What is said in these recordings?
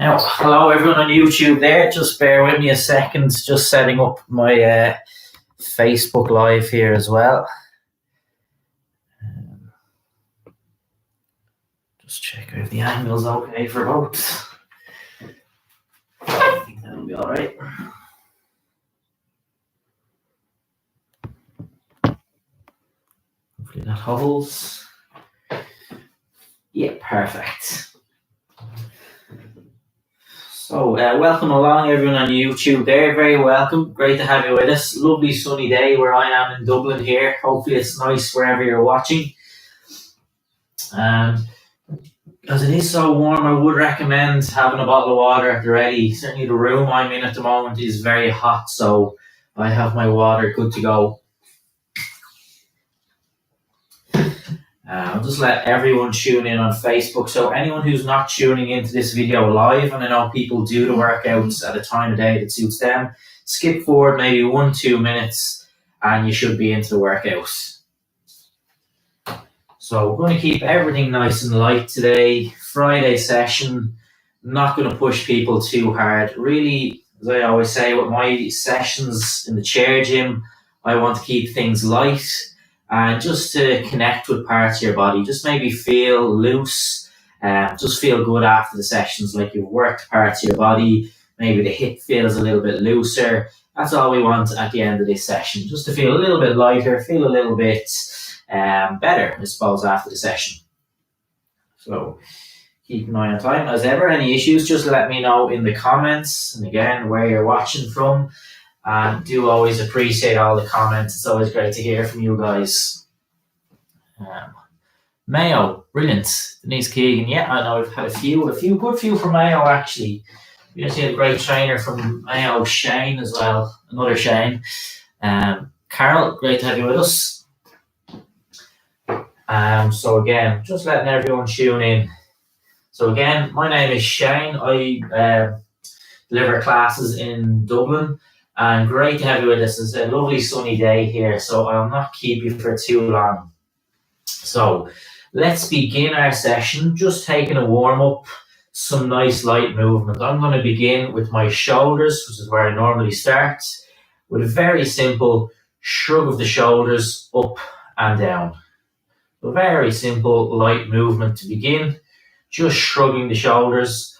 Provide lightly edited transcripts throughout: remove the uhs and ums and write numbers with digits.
Now, hello everyone on YouTube there. Just bear with me a second, just setting up my Facebook Live here as well. Just check if the angle's okay for both. I think that'll be alright. Hopefully that holds. Yeah, perfect. So, welcome along everyone on YouTube there. Very welcome. Great to have you with us. Lovely sunny day where I am in Dublin here. Hopefully it's nice wherever you're watching. As it is so warm, I would recommend having a bottle of water at the ready. Certainly the room I'm in at the moment is very hot, so I have my water good to go. I'll just let everyone tune in on Facebook. So anyone who's not tuning into this video live, and I know people do the workouts at a time of day that suits them, skip forward maybe 1-2 minutes and you should be into the workout. So we're going to keep everything nice and light today. Friday session, not going to push people too hard. Really, as I always say with my sessions in the chair gym, I want to keep things light. And just to connect with parts of your body, just maybe feel loose, just feel good after the sessions, like you've worked parts of your body, maybe the hip feels a little bit looser. That's all we want at the end of this session, just to feel a little bit lighter, feel a little bit better, I suppose, after the session. So keep an eye on time. As ever, any issues, just let me know in the comments, and again, where you're watching from. And do always appreciate all the comments. It's always great to hear from you guys. Mayo, brilliant. Denise Keegan, yeah, I know I've had a good few from Mayo actually. We actually had a great trainer from Mayo, Shane as well, another Shane. Carol, great to have you with us. So again, just letting everyone tune in. So again, my name is Shane. I deliver classes in Dublin. And great to have you with us. It's a lovely sunny day here, so I'll not keep you for too long. So let's begin our session, just taking a warm up, some nice light movement. I'm going to begin with my shoulders, which is where I normally start, with a very simple shrug of the shoulders up and down. A very simple light movement to begin, just shrugging the shoulders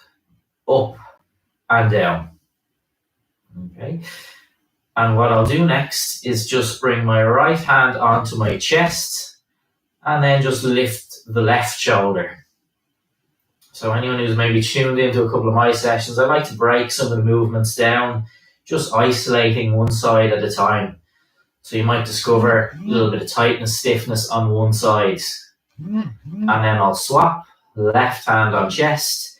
up and down. Okay, and what I'll do next is just bring my right hand onto my chest and then just lift the left shoulder. So anyone who's maybe tuned into a couple of my sessions, I like to break some of the movements down, just isolating one side at a time. So you might discover a little bit of tightness, stiffness on one side. And then I'll swap, left hand on chest,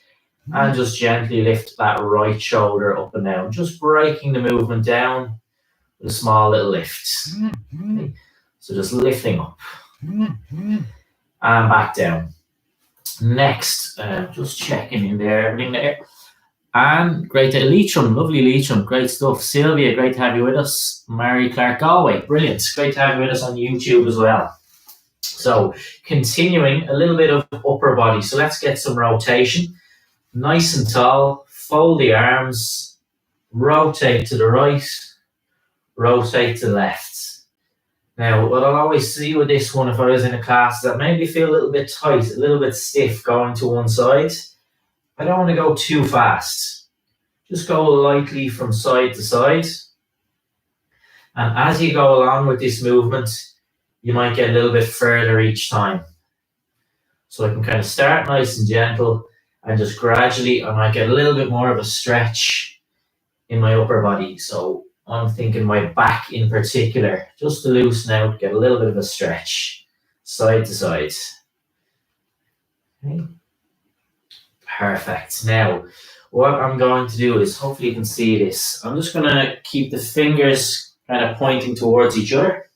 and just gently lift that right shoulder up and down, just breaking the movement down with a small little lift. Okay. So just lifting up and back down. Next, just checking in there, everything there. And great to Leitrim, lovely Leitrim, great stuff. Sylvia, great to have you with us. Mary Clark Galway, brilliant, great to have you with us on YouTube as well. So continuing a little bit of upper body. So let's get some rotation. Nice and tall, fold the arms, rotate to the right, rotate to the left. Now, what I'll always see with this one, if I was in a class, that maybe feel a little bit tight, a little bit stiff going to one side. I don't want to go too fast. Just go lightly from side to side. And as you go along with this movement, you might get a little bit further each time. So I can kind of start nice and gentle, and just gradually I might get a little bit more of a stretch in my upper body. So I'm thinking my back in particular, just to loosen out, get a little bit of a stretch, side to side. Okay. Perfect. Now, what I'm going to do is, hopefully you can see this, I'm just going to keep the fingers kind of pointing towards each other.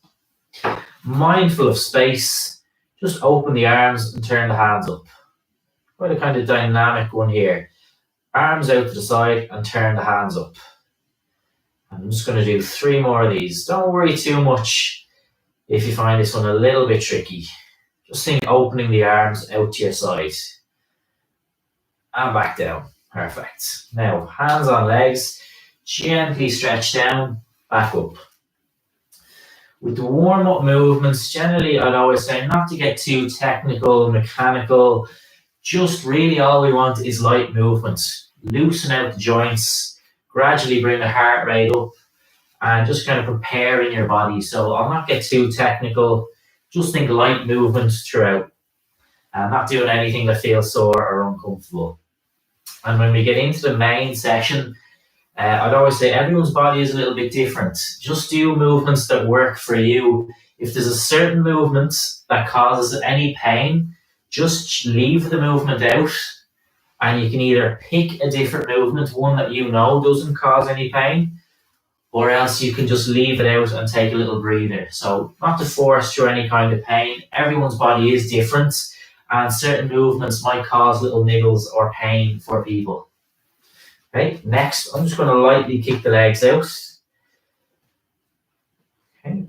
Mindful of space, just open the arms and turn the hands up. Quite a kind of dynamic one here. Arms out to the side and turn the hands up. I'm just going to do 3 more of these. Don't worry too much if you find this one a little bit tricky. Just think opening the arms out to your side. And back down. Perfect. Now, hands on legs, gently stretch down, back up. With the warm-up movements, generally I'd always say not to get too technical, mechanical, just really all we want is light movement. Loosen out the joints, gradually bring the heart rate up, and just kind of preparing your body. So I'll not get too technical, just think light movement throughout, and not doing anything that feels sore or uncomfortable. And when we get into the main session, I'd always say everyone's body is a little bit different. Just do movements that work for you. If there's a certain movement that causes any pain, just leave the movement out, and you can either pick a different movement, one that you know doesn't cause any pain, or else you can just leave it out and take a little breather. So not to force through any kind of pain. Everyone's body is different, and certain movements might cause little niggles or pain for people. Okay, next, I'm just going to lightly kick the legs out. Okay,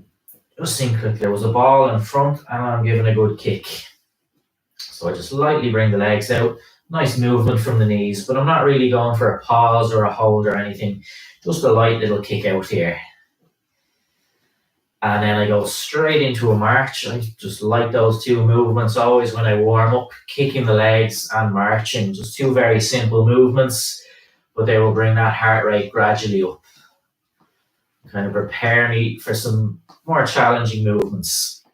just think like there was a ball in front and I'm giving a good kick. So I just lightly bring the legs out. Nice movement from the knees, but I'm not really going for a pause or a hold or anything. Just a light little kick out here. And then I go straight into a march. I just like those two movements always when I warm up, kicking the legs and marching. Just two very simple movements, but they will bring that heart rate gradually up. Kind of prepare me for some more challenging movements.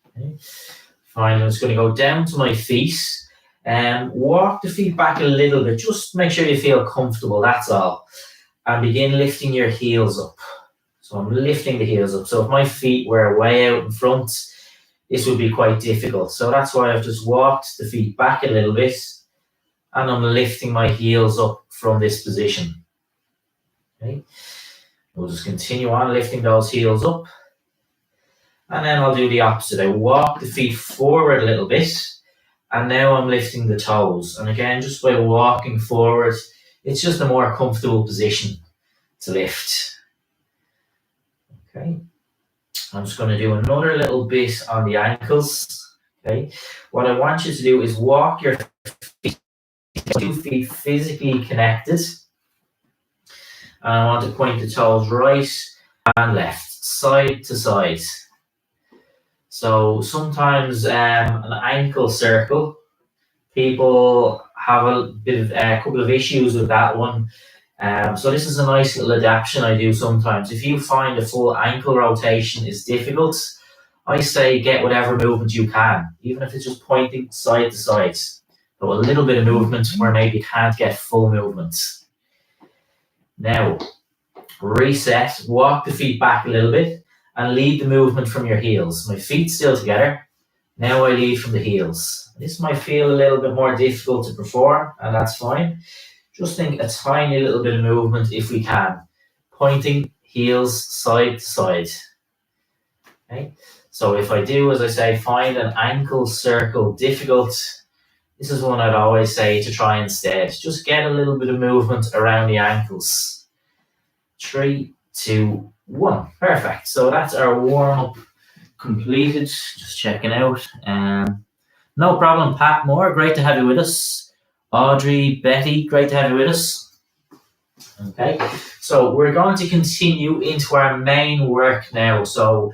Okay. Fine, I'm just going to go down to my feet and walk the feet back a little bit. Just make sure you feel comfortable, that's all. And begin lifting your heels up. So I'm lifting the heels up. So if my feet were way out in front, this would be quite difficult. So that's why I've just walked the feet back a little bit, and I'm lifting my heels up from this position. Okay. We'll just continue on lifting those heels up. And then I'll do the opposite. I walk the feet forward a little bit, and now I'm lifting the toes. And again, just by walking forward, it's just a more comfortable position to lift. Okay. I'm just going to do another little bit on the ankles. Okay. What I want you to do is walk your feet, 2 feet physically connected. And I want to point the toes right and left, side to side. So sometimes an ankle circle, people have a couple of issues with that one. So this is a nice little adaptation I do sometimes. If you find a full ankle rotation is difficult, I say get whatever movement you can, even if it's just pointing side to side. So a little bit of movement where maybe you can't get full movement. Now, reset, walk the feet back a little bit and lead the movement from your heels. My feet still together. Now I lead from the heels. This might feel a little bit more difficult to perform, and that's fine. Just think a tiny little bit of movement if we can. Pointing heels side to side. Okay. So if I do, as I say, find an ankle circle difficult, this is one I'd always say to try instead. Just get a little bit of movement around the ankles. 3, 2, 1. Perfect. So that's our warm-up completed. Just checking out. No problem, Pat Moore. Great to have you with us. Audrey, Betty, great to have you with us. Okay, so we're going to continue into our main work now. So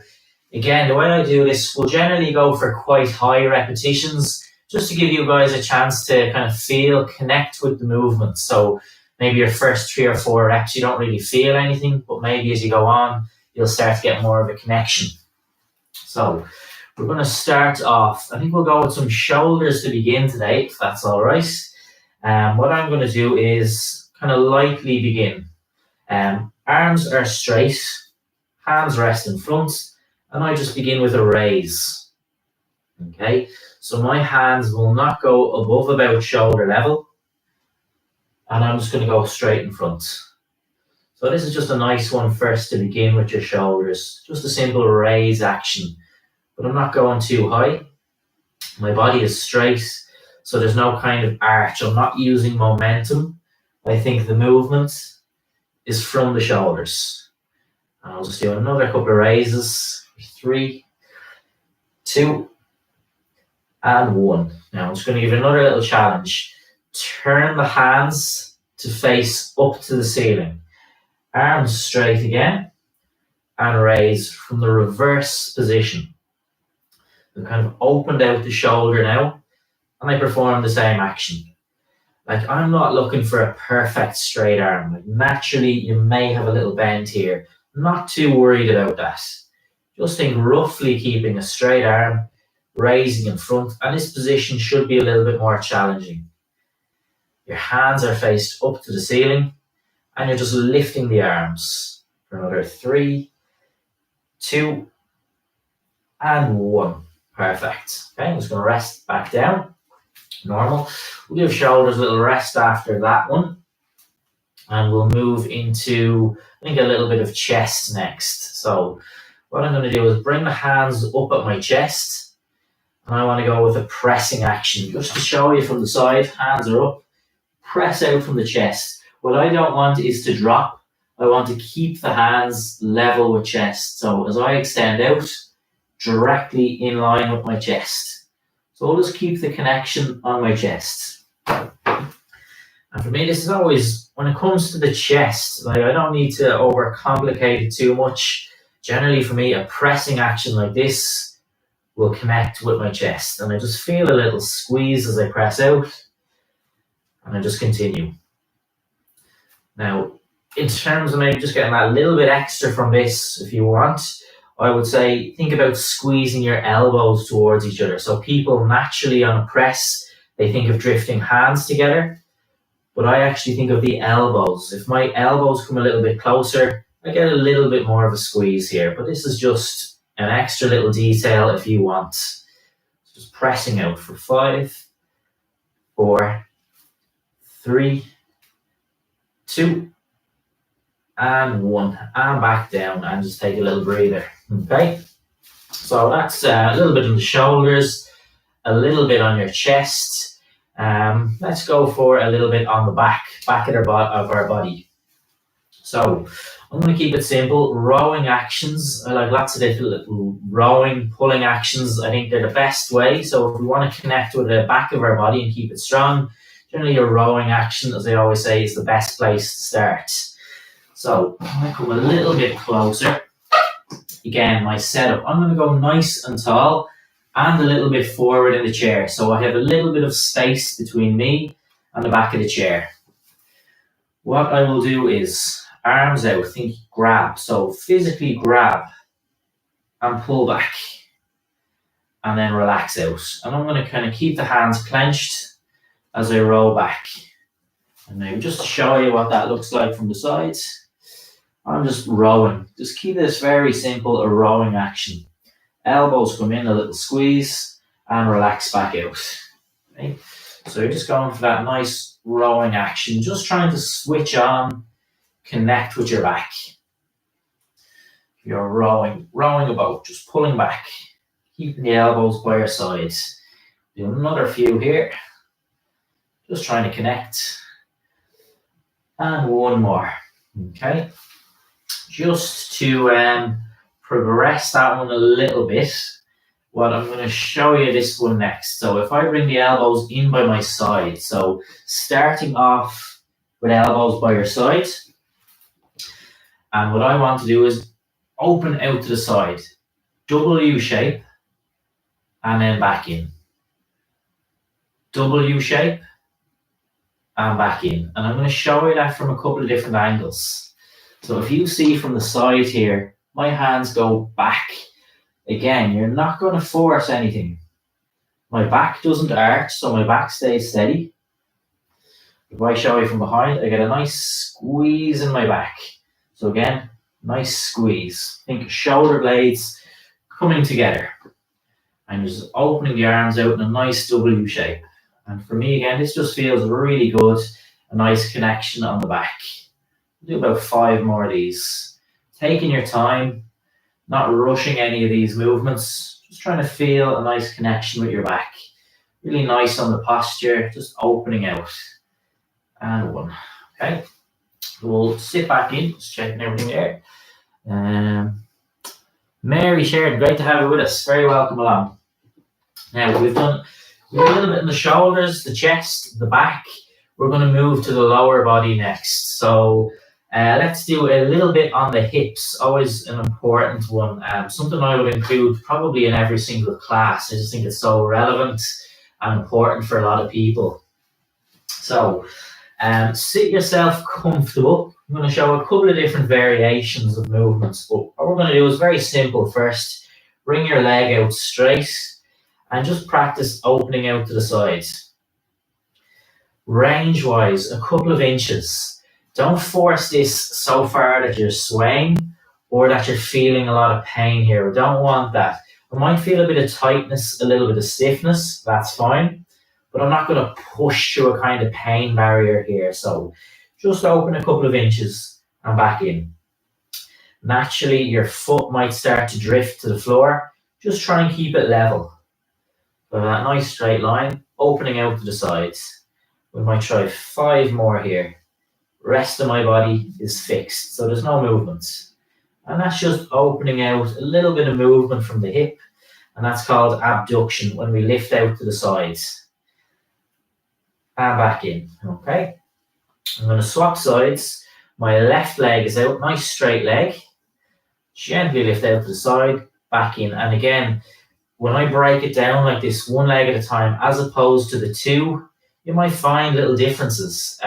again, the way I do this, we'll generally go for quite high repetitions, just to give you guys a chance to kind of connect with the movement. So maybe your first 3 or 4 reps, you don't really feel anything, but maybe as you go on, you'll start to get more of a connection. So we're going to start off, I think we'll go with some shoulders to begin today, if that's all right. What I'm going to do is kind of lightly begin. Arms are straight, hands rest in front, and I just begin with a raise. Okay, so my hands will not go above about shoulder level, and I'm just going to go straight in front. So this is just a nice one first to begin with your shoulders, just a simple raise action, but I'm not going too high. My body is straight, so there's no kind of arch. I'm not using momentum. I think the movement is from the shoulders. And I'll just do another couple of raises. 3, 2, and 1. Now I'm just going to give you another little challenge. turn the hands to face up to the ceiling. Arms straight again, and raise from the reverse position. I've kind of opened out the shoulder now, and I perform the same action. Like, I'm not looking for a perfect straight arm. Like, naturally, you may have a little bend here. I'm not too worried about that. Just think roughly keeping a straight arm, raising in front, and this position should be a little bit more challenging. Your hands are faced up to the ceiling, and you're just lifting the arms for another 3, 2, and 1. Perfect. Okay, I'm just going to rest back down. Normal. We'll give shoulders a little rest after that one. And we'll move into, I think, a little bit of chest next. So what I'm going to do is bring the hands up at my chest. And I want to go with a pressing action. Just to show you from the side, hands are up. Press out from the chest. What I don't want is to drop. I want to keep the hands level with chest. So as I extend out, directly in line with my chest. So I'll just keep the connection on my chest. And for me, this is always, when it comes to the chest, like, I don't need to overcomplicate it too much. Generally for me, a pressing action like this will connect with my chest. And I just feel a little squeeze as I press out. And I just continue. Now, in terms of maybe just getting that little bit extra from this, if you want, I would say think about squeezing your elbows towards each other. So people naturally on a press, they think of drifting hands together, but I actually think of the elbows. If my elbows come a little bit closer, I get a little bit more of a squeeze here, but this is just an extra little detail if you want. Just pressing out for 5, 4, 3, 2, and 1, and back down, and just take a little breather. Okay, so that's a little bit on the shoulders, a little bit on your chest. Let's go for a little bit on the back of our body. So I'm going to keep it simple. Rowing actions, I like lots of different little rowing, pulling actions. I think they're the best way. So if we want to connect with the back of our body and keep it strong, generally a rowing action, as I always say, is the best place to start. So I'm going to come a little bit closer. Again, my setup, I'm going to go nice and tall and a little bit forward in the chair. So I have a little bit of space between me and the back of the chair. What I will do is arms out, think grab. So physically grab and pull back and then relax out. And I'm going to kind of keep the hands clenched as I roll back. And maybe just to show you what that looks like from the sides, I'm just rowing. Just keep this very simple, a rowing action. Elbows come in, a little squeeze, and relax back out. Okay? So you're just going for that nice rowing action, just trying to switch on, connect with your back. You're rowing a boat, just pulling back, keeping the elbows by your sides. Do another few here. Just trying to connect. And one more. Okay. Just to progress that one a little bit, what I'm going to show you this one next. So if I bring the elbows in by my side, so starting off with elbows by your side, and what I want to do is open out to the side, W shape, and then back in. W shape, and back in. And I'm going to show you that from a couple of different angles. So if you see from the side here, my hands go back. Again, you're not going to force anything. My back doesn't arch, so my back stays steady. If I show you from behind, I get a nice squeeze in my back. So again, nice squeeze. Think shoulder blades coming together. And just opening the arms out in a nice W shape. And for me, again, this just feels really good. A nice connection on the back. Do about 5 more of these. Taking your time, not rushing any of these movements. Just trying to feel a nice connection with your back. Really nice on the posture, just opening out. And 1. Okay. We'll sit back in, just checking everything there. Mary Sheridan, great to have you with us. Very welcome along. Now we've done a little bit in the shoulders, the chest, the back. we're going to move to the lower body next. So let's do a little bit on the hips, always an important one. Something I would include probably in every single class. I just think it's so relevant and important for a lot of people. So sit yourself comfortable. I'm going to show a couple of different variations of movements, but what we're going to do is very simple. First, bring your leg out straight and just practice opening out to the sides. Range-wise, a couple of inches. Don't force this so far that you're swaying or that you're feeling a lot of pain here. We don't want that. We might feel a bit of tightness, a little bit of stiffness. That's fine. But I'm not going to push through a kind of pain barrier here. So just open a couple of inches and back in. Naturally, your foot might start to drift to the floor. Just try and keep it level. So that nice straight line, opening out to the sides. We might try 5 more here. Rest of my body is fixed, so there's no movements. And that's just opening out a little bit of movement from the hip, and that's called abduction when we lift out to the sides. And back in, okay? I'm going to swap sides. My left leg is out, nice straight leg. Gently lift out to the side, back in. And again, when I break it down like this, one leg at a time, as opposed to the two, you might find little differences.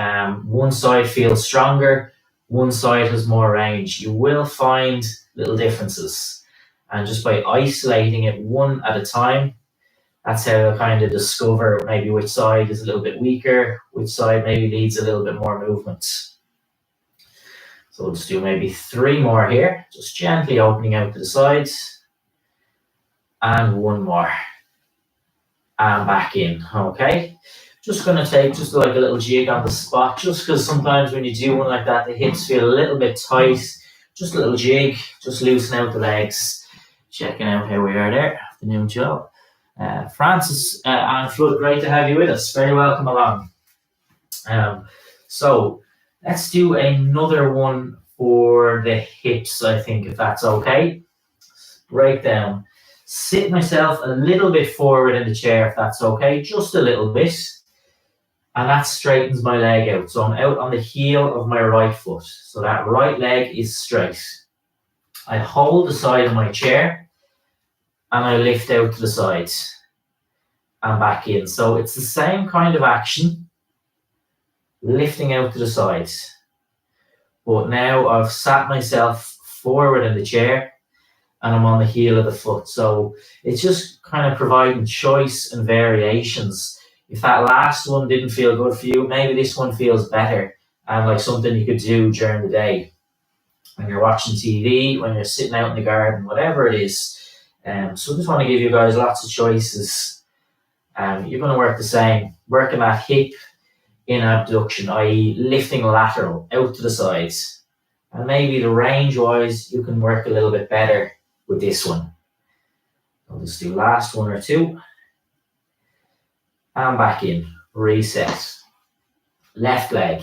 One side feels stronger, one side has more range. You will find little differences. And just by isolating it one at a time, that's how you'll kind of discover maybe which side is a little bit weaker, which side maybe needs a little bit more movement. So we'll just do maybe 3 more here, just gently opening out to the sides. And 1 more. And back in, okay? Just going to take just like a little jig on the spot, just because sometimes when you do one like that, the hips feel a little bit tight. Just a little jig, just loosen out the legs. Checking out how we are there. Afternoon, Joe. Francis and Flood, great to have you with us. Very welcome along. So let's do another one for the hips, I think, if that's okay. Break down. Sit myself a little bit forward in the chair, if that's okay, just a little bit. And that straightens my leg out. So I'm out on the heel of my right foot. So that right leg is straight. I hold the side of my chair and I lift out to the sides and back in. So it's the same kind of action, lifting out to the sides. But now I've sat myself forward in the chair and I'm on the heel of the foot. So it's just kind of providing choice and variations. If that last one didn't feel good for you, maybe this one feels better and like something you could do during the day. When you're watching TV, when you're sitting out in the garden, whatever it is. So I just want to give you guys lots of choices. You're going to work the same, working that hip in abduction, i.e. lifting lateral out to the sides. And maybe the range-wise, you can work a little bit better with this one. I'll just do last 1 or 2. And back in, reset. Left leg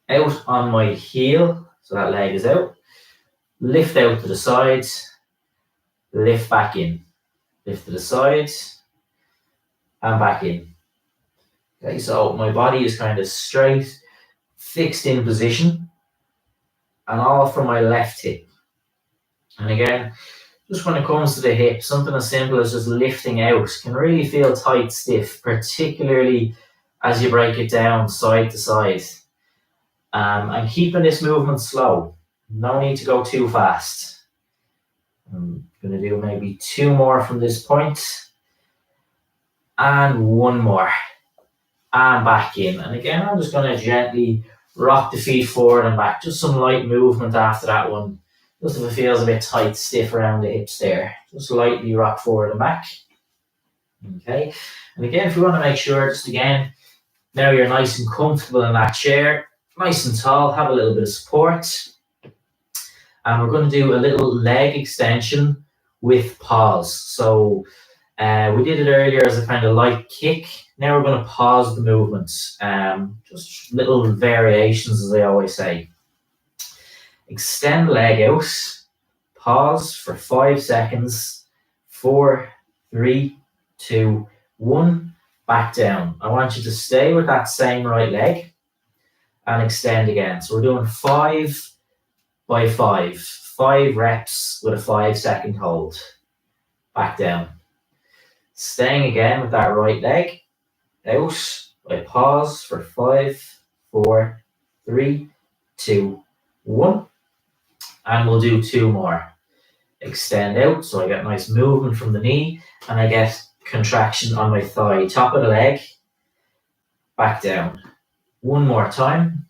out on my heel, so that leg is out. Lift out to the sides, lift back in. Lift to the sides, and back in. Okay, so my body is kind of straight, fixed in position, and all from my left hip. And again, just when it comes to the hip, something as simple as just lifting out can really feel tight, stiff, particularly as you break it down side to side. And keeping this movement slow. No need to go too fast. I'm going to do maybe 2 more from this point. And 1 more. And back in. And again, I'm just going to gently rock the feet forward and back. Just some light movement after that one. Just if it feels a bit tight, stiff around the hips there. Just lightly rock forward and back. Okay. And again, if you want to make sure, just again, now you're nice and comfortable in that chair. Nice and tall, have a little bit of support. And we're going to do a little leg extension with pause. So we did it earlier as a kind of light kick. Now we're going to pause the movements. Just little variations, as I always say. Extend leg out, pause for 5 seconds, 4, 3, 2, 1, back down. I want you to stay with that same right leg and extend again. So we're doing 5 by 5. 5 reps with a 5-second hold. Back down. Staying again with that right leg. Out. I pause for 5, 4, 3, 2, 1. And we'll do 2 more. Extend out, so I get nice movement from the knee, and I get contraction on my thigh. Top of the leg. Back down. 1 more time.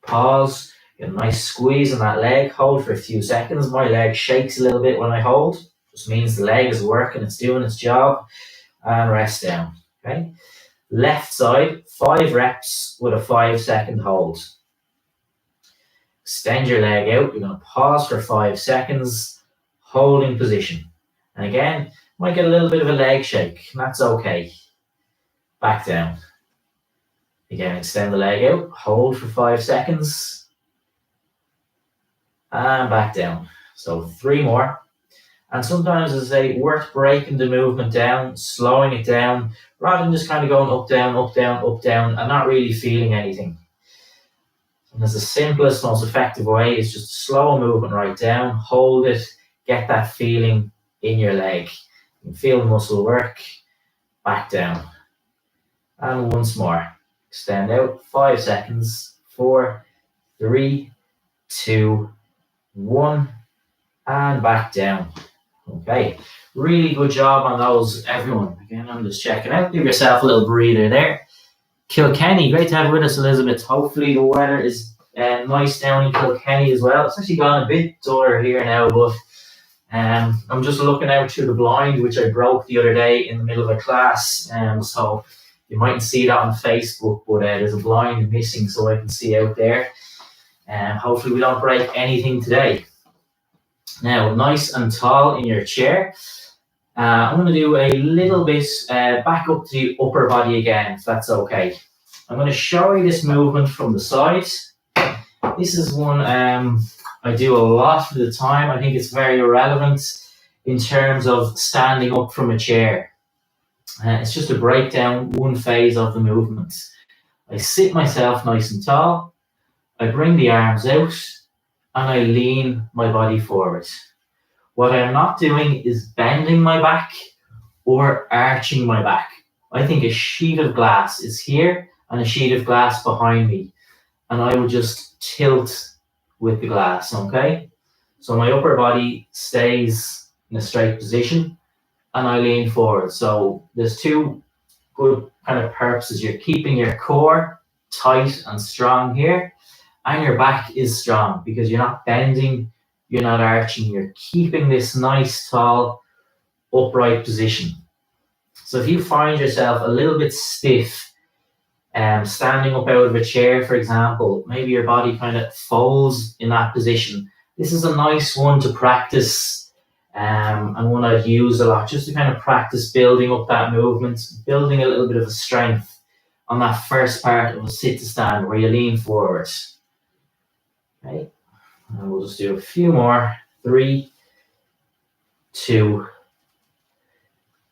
Pause. Get a nice squeeze on that leg. Hold for a few seconds. My leg shakes a little bit when I hold. Just means the leg is working. It's doing its job. And rest down. Okay. Left side. 5 reps with a 5-second hold. Extend your leg out. You're going to pause for 5 seconds. Holding position. And again, might get a little bit of a leg shake. That's okay. Back down. Again, extend the leg out. Hold for 5 seconds. And back down. So 3 more. And sometimes, as I say, worth breaking the movement down, slowing it down, rather than just kind of going up, down, up, down, up, down, and not really feeling anything. And as the simplest, most effective way is just slow movement right down, hold it, get that feeling in your leg. You can feel the muscle work, back down. And once more. Extend out, 5 seconds, 4, 3, 2, 1, and back down. Okay, really good job on those, everyone. Again, I'm just checking out. Give yourself a little breather there. Kilkenny, great to have you with us, Elizabeth. Hopefully the weather is nice down in Kilkenny as well. It's actually gone a bit duller here now, but I'm just looking out through the blind, which I broke the other day in the middle of a class. So you mightn't see that on Facebook, but there's a blind missing so I can see out there. Hopefully we don't break anything today. Now, nice and tall in your chair. I'm going to do a little bit back up to the upper body again, if that's okay. I'm going to show you this movement from the side. This is one I do a lot of the time. I think it's very relevant in terms of standing up from a chair. It's just to break down one phase of the movement. I sit myself nice and tall. I bring the arms out and I lean my body forward. What I'm not doing is bending my back or arching my back. I think a sheet of glass is here and a sheet of glass behind me. And I will just tilt with the glass, okay? So my upper body stays in a straight position and I lean forward. So there's 2 good kind of purposes. You're keeping your core tight and strong here, and your back is strong because you're not bending, you're not arching, you're keeping this nice, tall, upright position. So if you find yourself a little bit stiff, standing up out of a chair, for example, maybe your body kind of folds in that position. This is a nice one to practice, and one I've used a lot, just to kind of practice building up that movement, building a little bit of a strength on that first part of a sit to stand where you lean forward. Okay, and we'll just do a few more. 3, 2,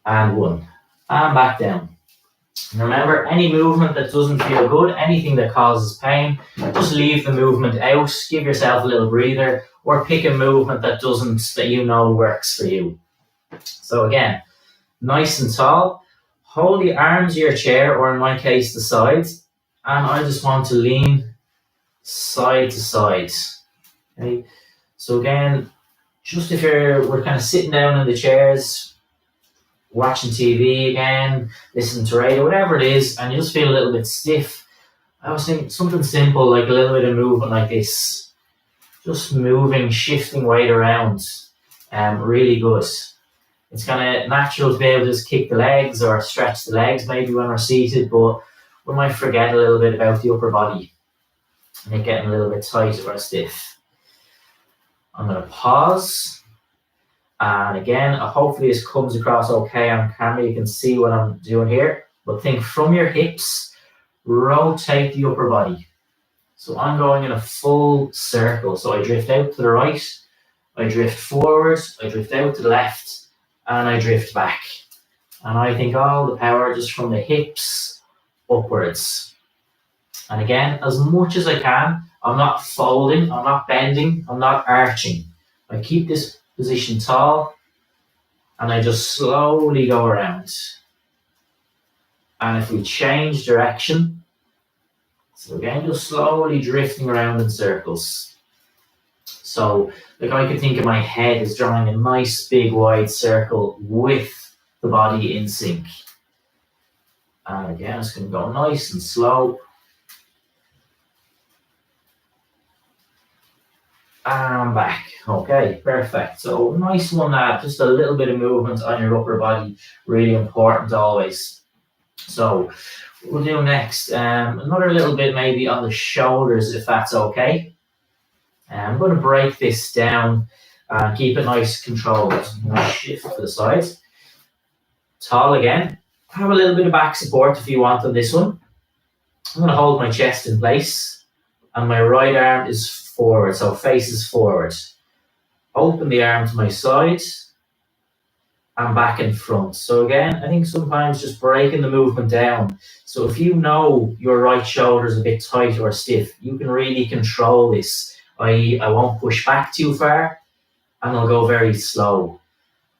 and 1. And back down. And remember, any movement that doesn't feel good, anything that causes pain, just leave the movement out. Give yourself a little breather, or pick a movement that you know works for you. So again, nice and tall. Hold the arms of your chair, or in my case, the sides. And I just want to lean side to side. Okay. So again, just if we're kind of sitting down in the chairs, watching TV again, listening to radio, whatever it is, and you just feel a little bit stiff, I was thinking something simple, like a little bit of movement like this. Just moving, shifting weight around, really good. It's kind of natural to be able to just kick the legs or stretch the legs maybe when we're seated, but we might forget a little bit about the upper body and it getting a little bit tight or stiff. I'm going to pause. And again, hopefully this comes across okay on camera. You can see what I'm doing here. But think from your hips, rotate the upper body. So I'm going in a full circle. So I drift out to the right, I drift forward, I drift out to the left, and I drift back. And I think all the power just from the hips upwards. And again, as much as I can, I'm not folding, I'm not bending, I'm not arching. I keep this position tall and I just slowly go around. And if we change direction, so again, just slowly drifting around in circles. So, like I could think of my head as drawing a nice big wide circle with the body in sync. And again, it's going to go nice and slow. And back. Okay, perfect. So nice one, just a little bit of movement on your upper body, really important always. So we'll do next another little bit maybe on the shoulders, if that's okay. I'm going to break this down and keep it nice controlled. I'm going to shift to the side. Tall again. Have a little bit of back support if you want on this one. I'm going to hold my chest in place and my right arm is forward, so faces forward. Open the arm to my side and back in front. So again, I think sometimes just breaking the movement down. So if you know your right shoulder is a bit tight or stiff, you can really control this. I won't push back too far and I'll go very slow.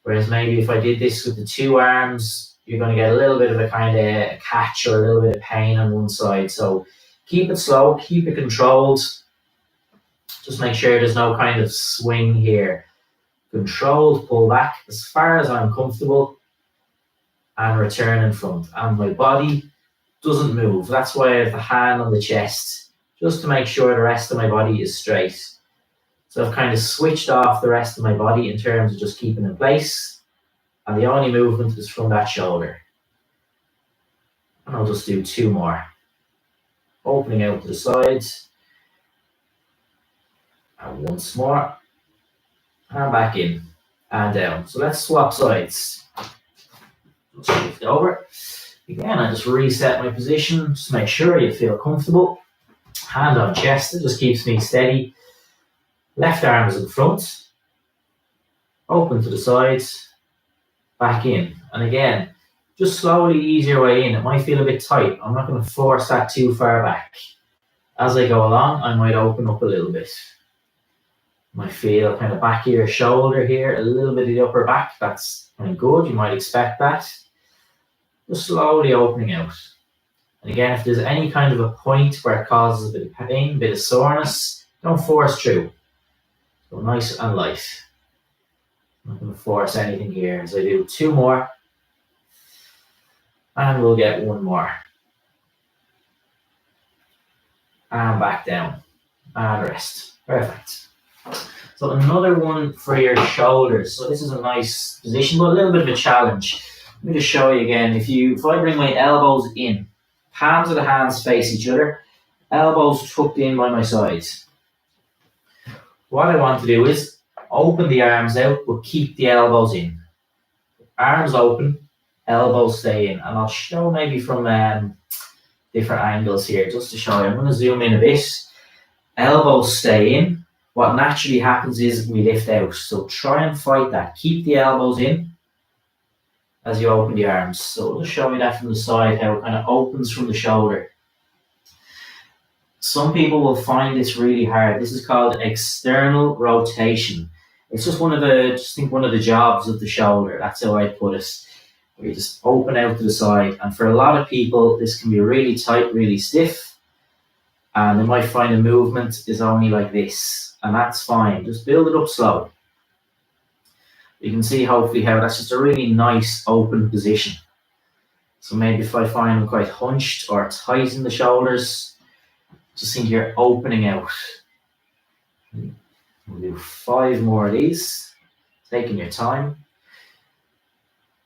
Whereas maybe if I did this with the two arms, you're going to get a little bit of a kind of catch or a little bit of pain on one side. So keep it slow, keep it controlled. Just make sure there's no kind of swing here. Controlled, pull back as far as I'm comfortable and return in front. And my body doesn't move. That's why I have the hand on the chest, just to make sure the rest of my body is straight. So I've kind of switched off the rest of my body in terms of just keeping in place. And the only movement is from that shoulder. And I'll just do two more. Opening out to the sides. And once more. And back in. And down. So let's swap sides. Just shift over. Again, I just reset my position. Just make sure you feel comfortable. Hand on chest. It just keeps me steady. Left arm is in front. Open to the sides. Back in. And again, just slowly ease your way in. It might feel a bit tight. I'm not going to force that too far back. As I go along, I might open up a little bit. You might feel kind of back of your shoulder here, a little bit of the upper back. That's kind of good. You might expect that. Just slowly opening out. And again, if there's any kind of a point where it causes a bit of pain, a bit of soreness, don't force through. So nice and light. I'm not going to force anything here as I do two more. And we'll get one more. And back down. And rest. Perfect. So another one for your shoulders. So this is a nice position, but a little bit of a challenge. Let me just show you again. If I bring my elbows in, palms of the hands face each other, elbows tucked in by my sides. What I want to do is open the arms out, but keep the elbows in. Arms open, elbows stay in. And I'll show maybe from different angles here, just to show you. I'm going to zoom in a bit. Elbows stay in. What naturally happens is we lift out. So try and fight that. Keep the elbows in as you open the arms. So I'll just show you that from the side, how it kind of opens from the shoulder. Some people will find this really hard. This is called external rotation. It's just one of the jobs of the shoulder. That's how I put it. Where you just open out to the side. And for a lot of people, this can be really tight, really stiff. And they might find the movement is only like this. And that's fine. Just build it up slow. You can see hopefully how that's just a really nice open position. So maybe if I find them quite hunched or tight in the shoulders, just think you're opening out. We'll do 5 more of these, taking your time.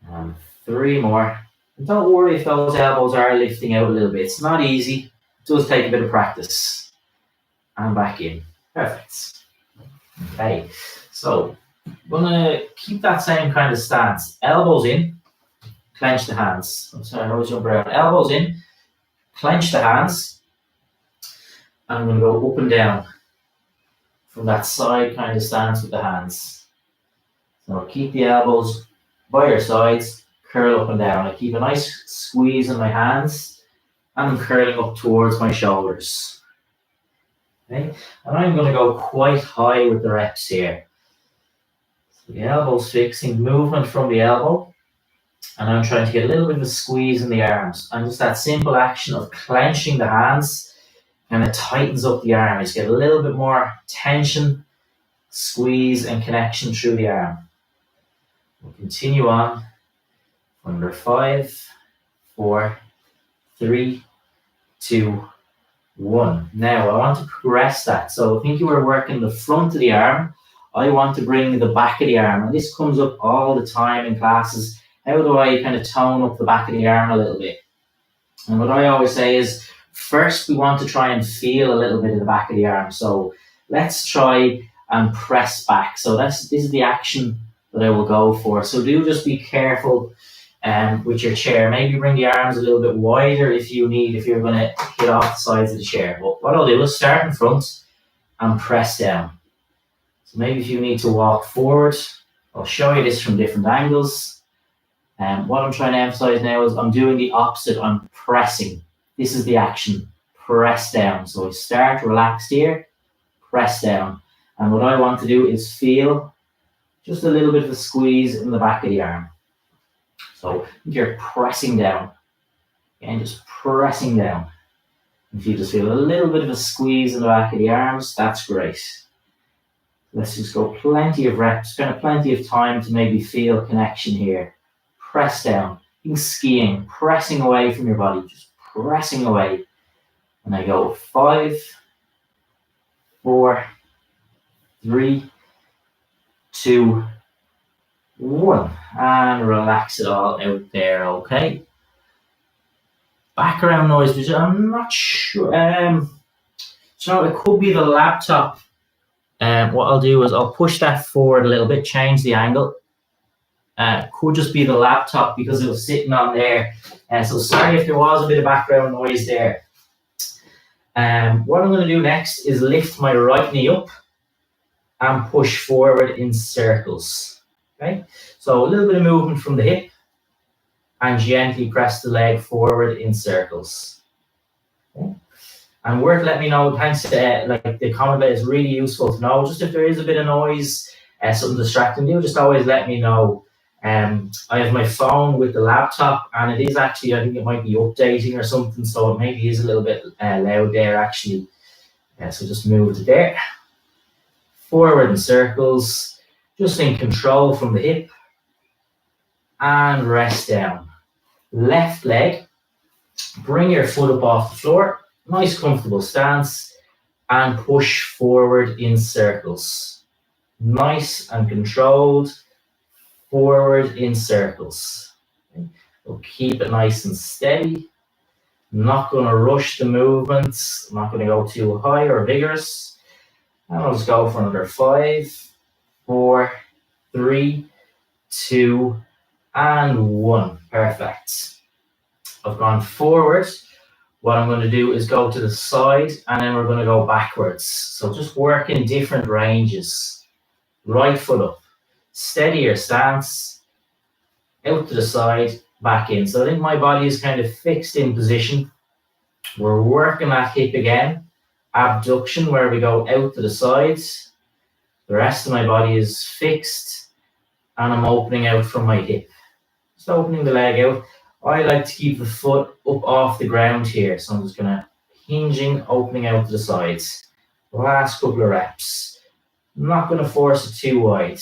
And 3 more. And don't worry if those elbows are lifting out a little bit. It's not easy. It does take a bit of practice. And back in. Perfect. Okay, so I'm going to keep that same kind of stance. Elbows in, clench the hands. I'm sorry, I always jump around. Elbows in, clench the hands. I'm going to go up and down from that side kind of stance with the hands. So keep the elbows by your sides, curl up and down. I keep a nice squeeze in my hands and I'm curling up towards my shoulders. Okay? And I'm going to go quite high with the reps here. So the elbow's fixing, movement from the elbow. And I'm trying to get a little bit of a squeeze in the arms. And just that simple action of clenching the hands, and it tightens up the arm. You just get a little bit more tension, squeeze, and connection through the arm. We'll continue on. Under 5, 4, 3, 2, 1. Now I want to progress that. So I think you were working the front of the arm. I want to bring the back of the arm. And this comes up all the time in classes. How do I kind of tone up the back of the arm a little bit? And what I always say is, first we want to try and feel a little bit of the back of the arm. So let's try and press back. So this is the action that I will go for. So do just be careful with your chair. Maybe bring the arms a little bit wider if you need, if you're going to hit off the sides of the chair. But what I'll do is start in front and press down. So maybe if you need to walk forward, I'll show you this from different angles. What I'm trying to emphasize now is I'm doing the opposite. I'm pressing. This is the action. Press down. So I start relaxed here, press down. And what I want to do is feel just a little bit of a squeeze in the back of the arm. So you're pressing down. And just pressing down. If you just feel a little bit of a squeeze in the back of the arms, that's great. Let's just go plenty of reps, kind of plenty of time to maybe feel connection here. Press down. You're skiing, pressing away from your body, just pressing away. And I go 5, 4, 3, 2, 1. And relax it all out there, okay? Background noise, which I'm not sure. So it could be the laptop. What I'll do is I'll push that forward a little bit, change the angle. Could just be the laptop because it was sitting on there. So sorry if there was a bit of background noise there. What I'm going to do next is lift my right knee up and push forward in circles. Okay, so a little bit of movement from the hip and gently press the leg forward in circles. Okay. And worth letting me know, thanks to like the comment that is really useful to know. Just if there is a bit of noise, something distracting you, just always let me know. I have my phone with the laptop, and it is actually, I think it might be updating or something, so it maybe is a little bit loud there actually. So just move it there. Forward in circles, just in control from the hip. And rest down. Left leg, bring your foot up off the floor, nice comfortable stance, and push forward in circles. Nice and controlled. Forward in circles. Okay. We'll keep it nice and steady. I'm not going to rush the movements. I'm not going to go too high or vigorous. And I'll just go for another 5, 4, 3, 2, and 1. Perfect. I've gone forward. What I'm going to do is go to the side, and then we're going to go backwards. So just work in different ranges. Right foot up. Steady your stance, out to the side, back in. So I think my body is kind of fixed in position. We're working that hip again. Abduction, where we go out to the sides. The rest of my body is fixed, and I'm opening out from my hip. Just opening the leg out. I like to keep the foot up off the ground here. So I'm just going to hinging, opening out to the sides. Last couple of reps. I'm not going to force it too wide.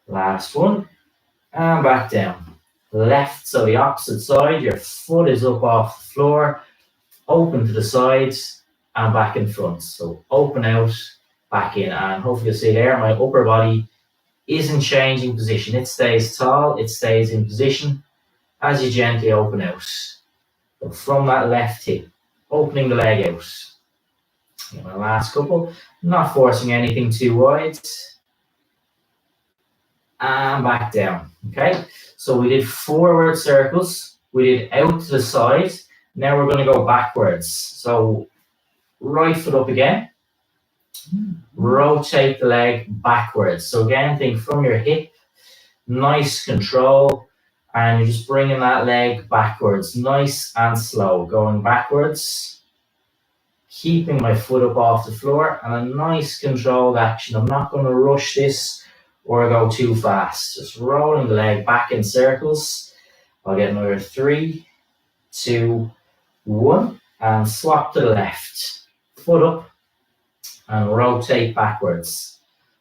Last one, and back down. Left, so the opposite side, your foot is up off the floor, open to the sides, and back in front. So open out, back in, and hopefully you'll see there, my upper body isn't changing position. It stays tall, it stays in position as you gently open out. So from that left hip, opening the leg out. And my last couple, not forcing anything too wide. And back down, okay? So we did forward circles, we did out to the side, now we're going to go backwards. So right foot up again, rotate the leg backwards. So again, think from your hip, Nice control. And you're just bringing that leg backwards, nice and slow, going backwards, keeping my foot up off the floor, and a nice controlled action. I'm not going to rush this or go too fast. Just rolling the leg back in circles. I'll get another 3, 2, 1, and swap to the left. Foot up and rotate backwards.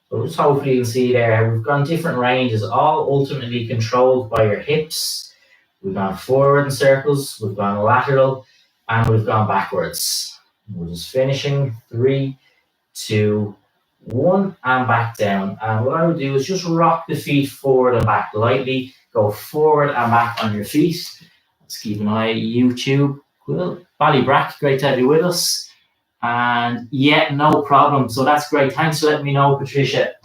So just hopefully you can see there, we've gone different ranges, all ultimately controlled by your hips. We've gone forward in circles, we've gone lateral, and we've gone backwards. We're just finishing 3, 2, 1, and back down. And what I would do is just rock the feet forward and back lightly. Go forward and back on your feet. Let's keep an eye at YouTube. Cool. Ballybrack, great to have you with us. And yeah, no problem. So that's great. Thanks for letting me know, Patricia.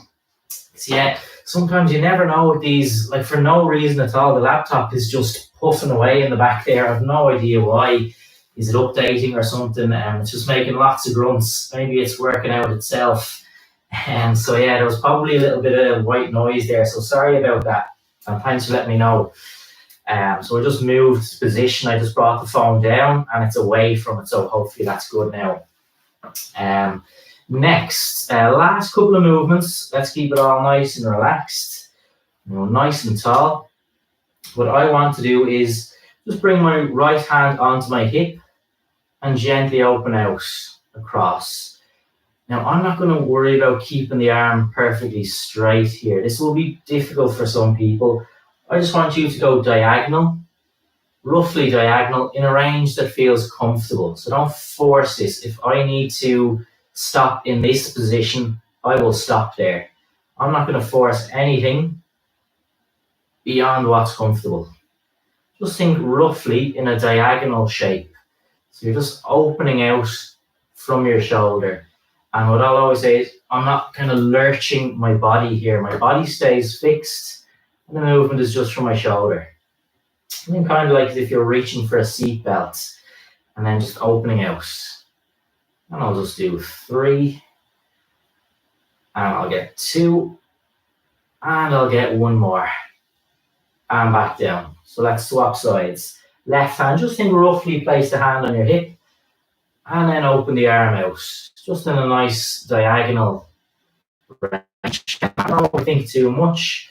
So yeah, sometimes you never know with these, like for no reason at all, the laptop is just puffing away in the back there. I have no idea why. Is it updating or something? It's just making lots of grunts. Maybe it's working out itself. And so yeah, there was probably a little bit of white noise there. So sorry about that. And thanks for letting me know. So I just moved position. I just brought the phone down and it's away from it. So hopefully that's good now. Next, last couple of movements. Let's keep it all nice and relaxed, nice and tall. What I want to do is just bring my right hand onto my hip and gently open out across. Now I'm not going to worry about keeping the arm perfectly straight here. This will be difficult for some people. I just want you to go diagonal, roughly diagonal, in a range that feels comfortable. So don't force this. If I need to stop in this position, I will stop there. I'm not going to force anything beyond what's comfortable. Just think roughly in a diagonal shape. So you're just opening out from your shoulder. And what I'll always say is, I'm not kind of lurching my body here. My body stays fixed, and the movement is just from my shoulder. And then kind of like as if you're reaching for a seat belt, and then just opening out. And I'll just do 3, and I'll get 2, and I'll get 1 more, and back down. So let's swap sides. Left hand, just think roughly place the hand on your hip, and then open the arm out, just in a nice diagonal range. Don't think too much.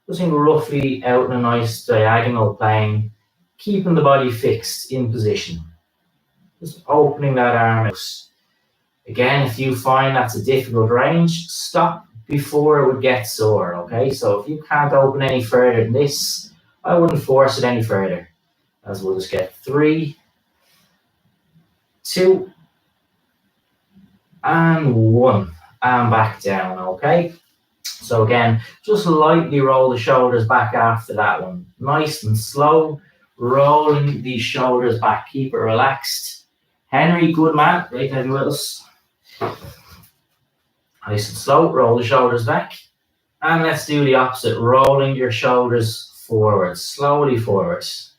Just think roughly out in a nice diagonal plane, keeping the body fixed in position. Just opening that arm out. Again, if you find that's a difficult range, stop before it would get sore, okay? So if you can't open any further than this, I wouldn't force it any further. As we'll just get 3, 2, and 1, and back down, okay? So again, just lightly roll the shoulders back after that one. Nice and slow, rolling these shoulders back. Keep it relaxed. Henry, good man, great to have you with us. Nice and slow, roll the shoulders back. And let's do the opposite, rolling your shoulders forward, slowly forwards.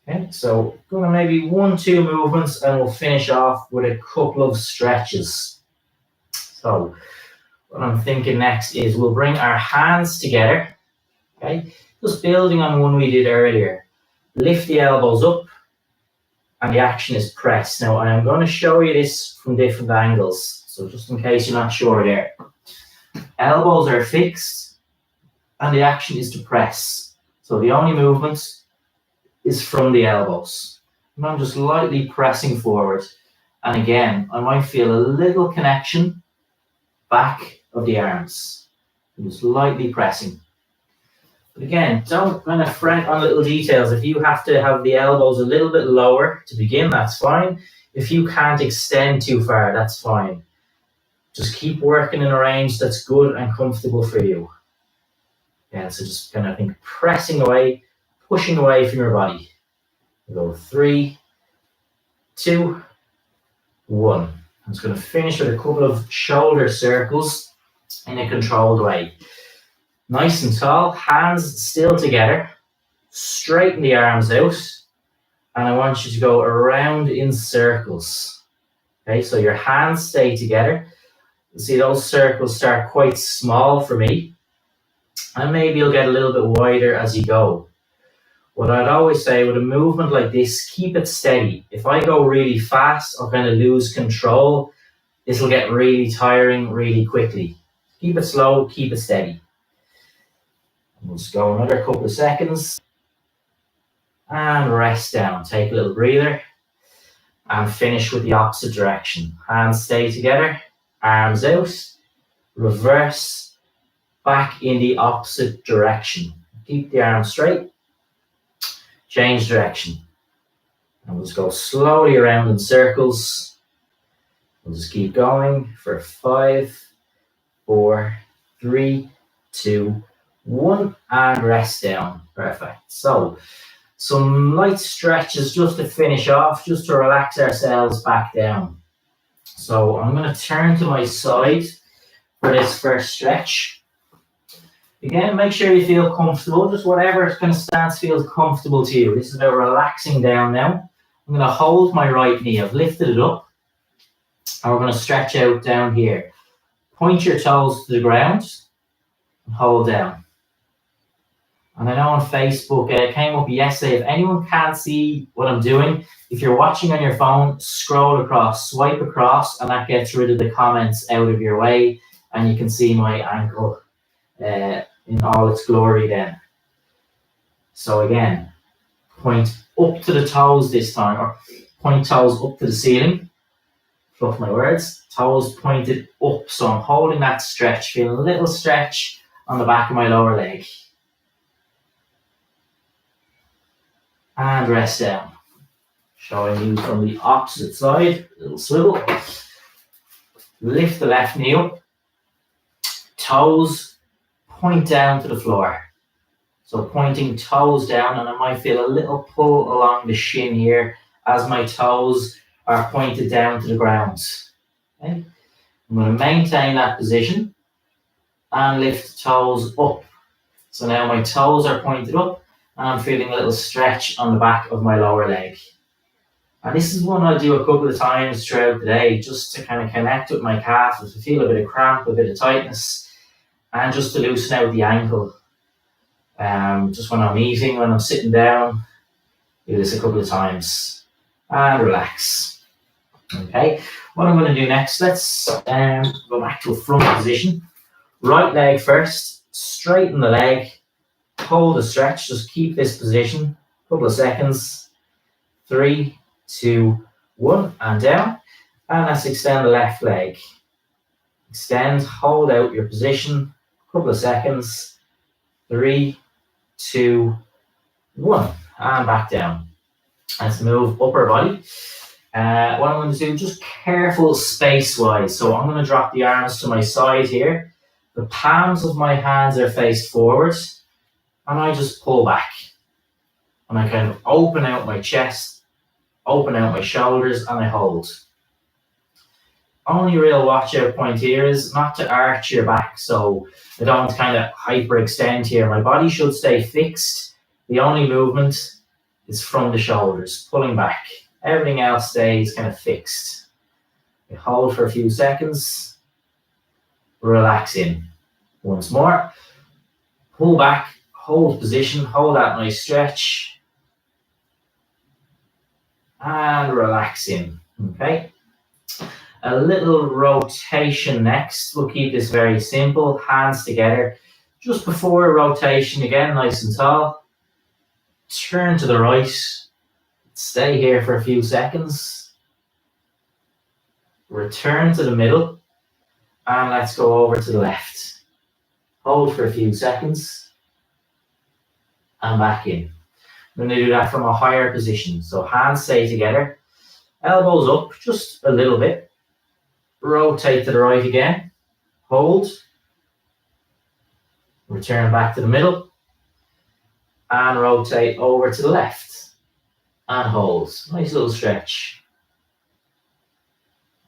Okay, so gonna maybe 1, 2 movements and we'll finish off with a couple of stretches. So what I'm thinking next is we'll bring our hands together, okay? Just building on one we did earlier. Lift the elbows up and the action is press. Now I am going to show you this from different angles, so just in case you're not sure there. Elbows are fixed and the action is to press. So the only movement is from the elbows. And I'm just lightly pressing forward. And again, I might feel a little connection back of the arms. I'm just lightly pressing. But again, don't kind of fret on little details. If you have to have the elbows a little bit lower to begin, that's fine. If you can't extend too far, that's fine. Just keep working in a range that's good and comfortable for you. Yeah, so just kind of think pressing away, pushing away from your body. We'll go 3, 2, 1. I'm just going to finish with a couple of shoulder circles in a controlled way. Nice and tall, hands still together. Straighten the arms out. And I want you to go around in circles. Okay, so your hands stay together. You see those circles start quite small for me. And maybe you'll get a little bit wider as you go. What I'd always say with a movement like this, keep it steady. If I go really fast or kind of lose control, this will get really tiring really quickly. Keep it slow, keep it steady. We'll just go another couple of seconds. And rest down. Take a little breather. And finish with the opposite direction. Hands stay together. Arms out. Reverse. Back in the opposite direction. Keep the arms straight. Change direction. And we'll just go slowly around in circles. We'll just keep going for 5, 4, 3, 2, 1. And rest down. Perfect. So, some light stretches just to finish off, just to relax ourselves back down. So I'm going to turn to my side for this first stretch. Again, make sure you feel comfortable, just whatever kind of stance feels comfortable to you. This is about relaxing down now. I'm going to hold my right knee. I've lifted it up. And we're going to stretch out down here. Point your toes to the ground and hold down. And I know on Facebook, it came up yesterday, if anyone can't see what I'm doing, if you're watching on your phone, scroll across, swipe across, and that gets rid of the comments out of your way, and you can see my ankle in all its glory then. So again, point up to the toes this time, or point toes up to the ceiling. Fluff my words. Toes pointed up, so I'm holding that stretch, feeling a little stretch on the back of my lower leg. And rest down. Showing you from the opposite side, little swivel. Lift the left knee up. Toes point down to the floor. So pointing toes down, and I might feel a little pull along the shin here as my toes are pointed down to the ground. Okay? I'm going to maintain that position and lift the toes up. So now my toes are pointed up. And I'm feeling a little stretch on the back of my lower leg. And this is one I'll do a couple of times throughout the day, just to kind of connect with my calf, to feel a bit of cramp, a bit of tightness, and just to loosen out the ankle. Just when I'm eating, when I'm sitting down, do this a couple of times. And relax. Okay, what I'm going to do next, let's go back to a front position. Right leg first, straighten the leg. Hold the stretch, just keep this position, couple of seconds, 3, 2, 1, and down. And let's extend the left leg. Extend, hold out your position, couple of seconds, 3, 2, 1, and back down. Let's move upper body. What I'm going to do, just careful space-wise. So I'm going to drop the arms to my side here. The palms of my hands are faced forwards. And I just pull back. And I kind of open out my chest, open out my shoulders, and I hold. Only real watch out point here is not to arch your back. So I don't kind of hyperextend here. My body should stay fixed. The only movement is from the shoulders, pulling back. Everything else stays kind of fixed. I hold for a few seconds. Relax in. Once more. Pull back. Hold position, hold that nice stretch. And relax in, okay? A little rotation next. We'll keep this very simple, hands together. Just before rotation, again, nice and tall. Turn to the right. Stay here for a few seconds. Return to the middle. And let's go over to the left. Hold for a few seconds. And back in. I'm going to do that from a higher position. So hands stay together. Elbows up just a little bit. Rotate to the right again. Hold. Return back to the middle. And rotate over to the left. And hold. Nice little stretch.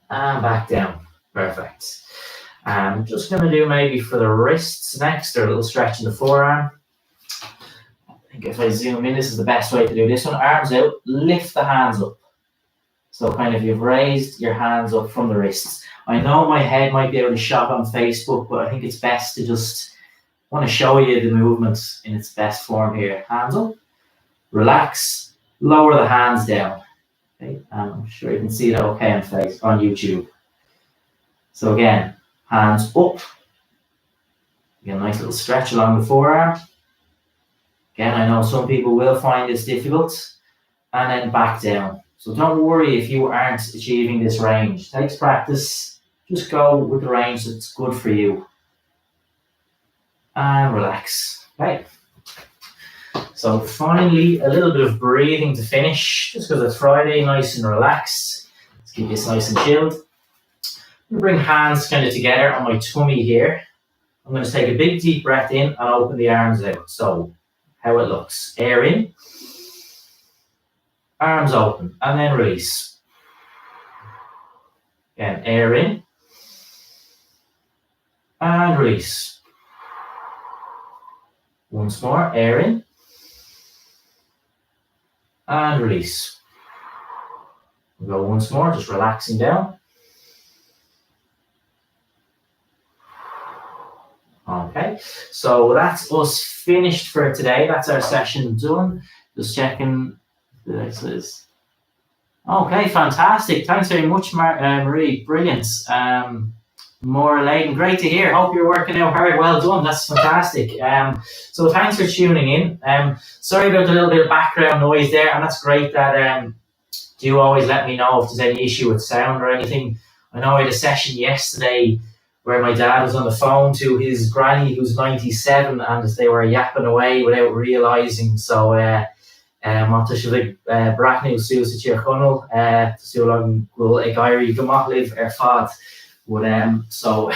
And back down. Perfect. I'm just going to do maybe for the wrists next, or a little stretch in the forearm. I think if I zoom in, this is the best way to do this one. Arms out, lift the hands up. So kind of you've raised your hands up from the wrists. I know my head might be able to shop on Facebook, but I think it's best to just want to show you the movements in its best form here. Hands up, relax, lower the hands down. Okay, I'm sure you can see that okay on YouTube. So again, hands up. Again, a nice little stretch along the forearm. Again, I know some people will find this difficult. And then back down. So don't worry if you aren't achieving this range. It takes practice. Just go with the range that's good for you. And relax. Okay. So finally, a little bit of breathing to finish. Just because it's Friday, nice and relaxed. Let's keep this nice and chilled. I'm going to bring hands kind of together on my tummy here. I'm going to take a big deep breath in and open the arms out. So how it looks. Air in. Arms open and then release. Again, air in and release. Once more, air in and release. We'll go once more, just relaxing down. Okay, so that's us finished for today. That's our session done. Just checking. This okay, fantastic. Thanks very much, Marie. Brilliant. More Laden, great to hear. Hope you're working out hard. Well done. That's fantastic. So thanks for tuning in. Sorry about the little bit of background noise there, and that's great that you always let me know if there's any issue with sound or anything. I know I had a session yesterday where my dad was on the phone to his granny who's 97, and they were yapping away without realising. So Tá sé bh braithniú suas a tíor chonal Tásúil bhfuil ag éirí go maith libh fad. So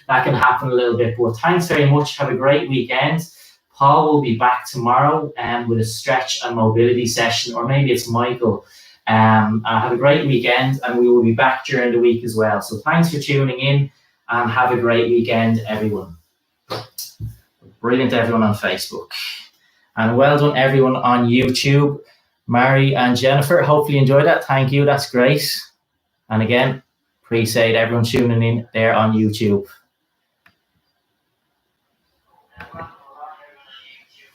that can happen a little bit. But thanks very much. Have a great weekend. Paul will be back tomorrow with a stretch and mobility session, or maybe it's Michael. Have a great weekend, and we will be back during the week as well. So thanks for tuning in, and have a great weekend, everyone. Brilliant, everyone on Facebook. And well done, everyone on YouTube. Mary and Jennifer, hopefully you enjoyed that. Thank you. That's great. And again, appreciate everyone tuning in there on YouTube.